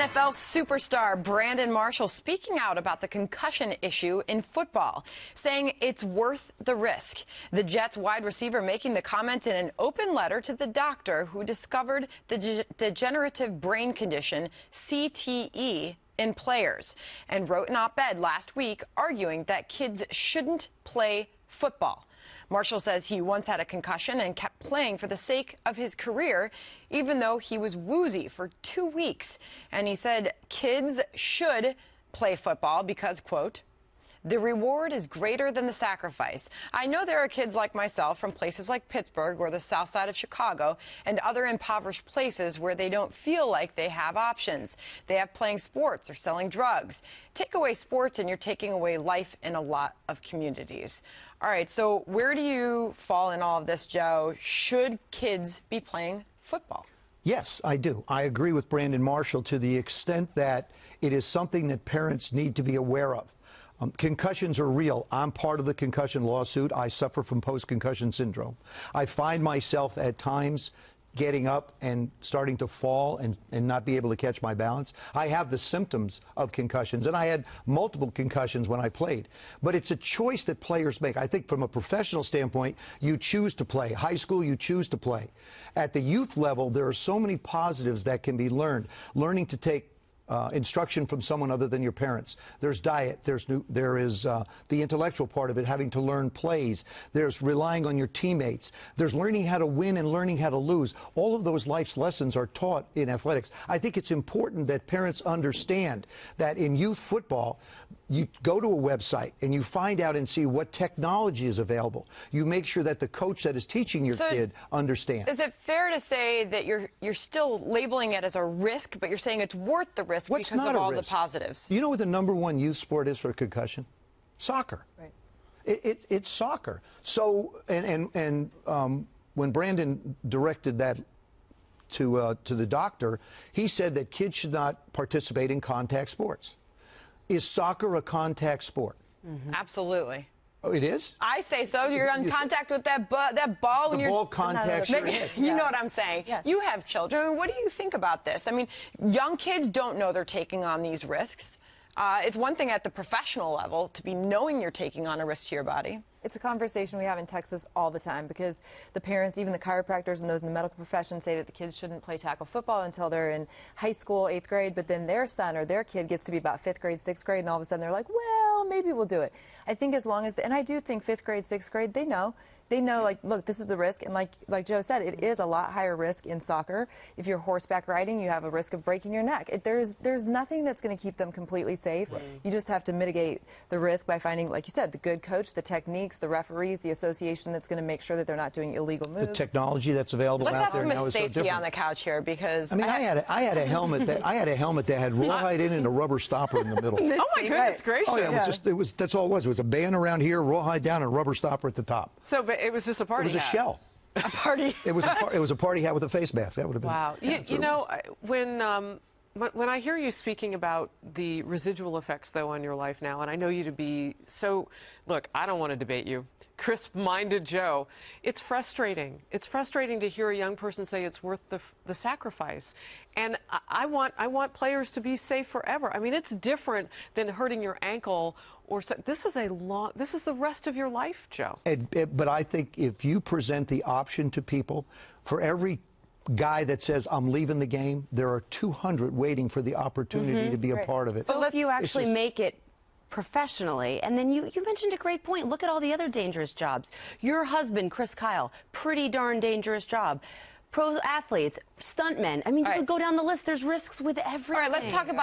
NFL superstar Brandon Marshall speaking out about the concussion issue in football, saying it's worth the risk. The Jets wide receiver making the comment in an open letter to the doctor who discovered the degenerative brain condition CTE in players, and wrote an op-ed last week arguing that kids shouldn't play football. Marshall says he once had a concussion and kept playing for the sake of his career, even though he was woozy for 2 weeks. And he said kids should play football because, quote, the reward is greater than the sacrifice. I know there are kids like myself from places like Pittsburgh or the south side of Chicago and other impoverished places where they don't feel like they have options. They have playing sports or selling drugs. Take away sports and you're taking away life in a lot of communities. All right, so where do you fall in all of this, Joe? Should kids be playing football? Yes, I do. I agree with Brandon Marshall to the extent that it is something that parents need to be aware of. Concussions are real. I'm part of the concussion lawsuit. I suffer from post-concussion syndrome. I find myself at times getting up and starting to fall and not be able to catch my balance. I have the symptoms of concussions, and I had multiple concussions when I played. But it's a choice that players make. I think from a professional standpoint, you choose to play. High school, you choose to play. At the youth level, there are so many positives that can be learned. Learning to take instruction from someone other than your parents. There's diet. There is the intellectual part of it, having to learn plays. There's relying on your teammates. There's learning how to win and learning how to lose. All of those life's lessons are taught in athletics. I think it's important that parents understand that in youth football, you go to a website and you find out and see what technology is available. You make sure that the coach that is teaching your kid understands. Is it fair to say that you're still labeling it as a risk, but you're saying it's worth the risk because of all the positives? You know what the #1 youth sport is for concussion? Soccer. Right. It's soccer. So, when Brandon directed that to the doctor, he said that kids should not participate in contact sports. Is soccer a contact sport? Mm-hmm. Absolutely. Oh, it is? I say so. You're in contact with that ball. The ball contacts your head. You know what I'm saying. Yes. You have children. What do you think about this? I mean, young kids don't know they're taking on these risks. It's one thing at the professional level to be knowing you're taking on a risk to your body. It's a conversation we have in Texas all the time because the parents, even the chiropractors and those in the medical profession, say that the kids shouldn't play tackle football until they're in high school, 8th grade, but then their son or their kid gets to be about 5th grade, 6th grade, and all of a sudden they're like, well, maybe we'll do it. I think as long as, and I do think 5th grade, 6th grade, they know, like, look, this is the risk, and like Joe said, it is a lot higher risk in soccer. If you're horseback riding, you have a risk of breaking your neck. There's nothing that's going to keep them completely safe. Right. You just have to mitigate the risk by finding, like you said, the good coach, the techniques, the referees, the association that's going to make sure that they're not doing illegal moves. The technology that's available out there now is so different. Let's have safety on the couch here, because I mean, I had a helmet that had rawhide in and a rubber stopper in the middle. Oh my goodness gracious! Oh yeah, that's all it was. It was a band around here, rawhide down, and a rubber stopper at the top. So, but it was just a party hat. It was a shell. A party. It was a party hat with a face mask. That would have been. Wow. You know, when I hear you speaking about the residual effects, though, on your life now, and I know you to be so, look, I don't want to debate you. Crisp-minded Joe. It's frustrating. It's frustrating to hear a young person say it's worth the sacrifice. And I want players to be safe forever. I mean, it's different than hurting your ankle or so. This is the rest of your life, Joe. But I think if you present the option to people, for every guy that says I'm leaving the game, there are 200 waiting for the opportunity to be a part of it. But if you actually make it professionally, and then you mentioned a great point. Look at all the other dangerous jobs. Your husband, Chris Kyle, pretty darn dangerous job. Pro athletes, stuntmen. I mean, you could go down the list. There's risks with everything. All right, let's talk about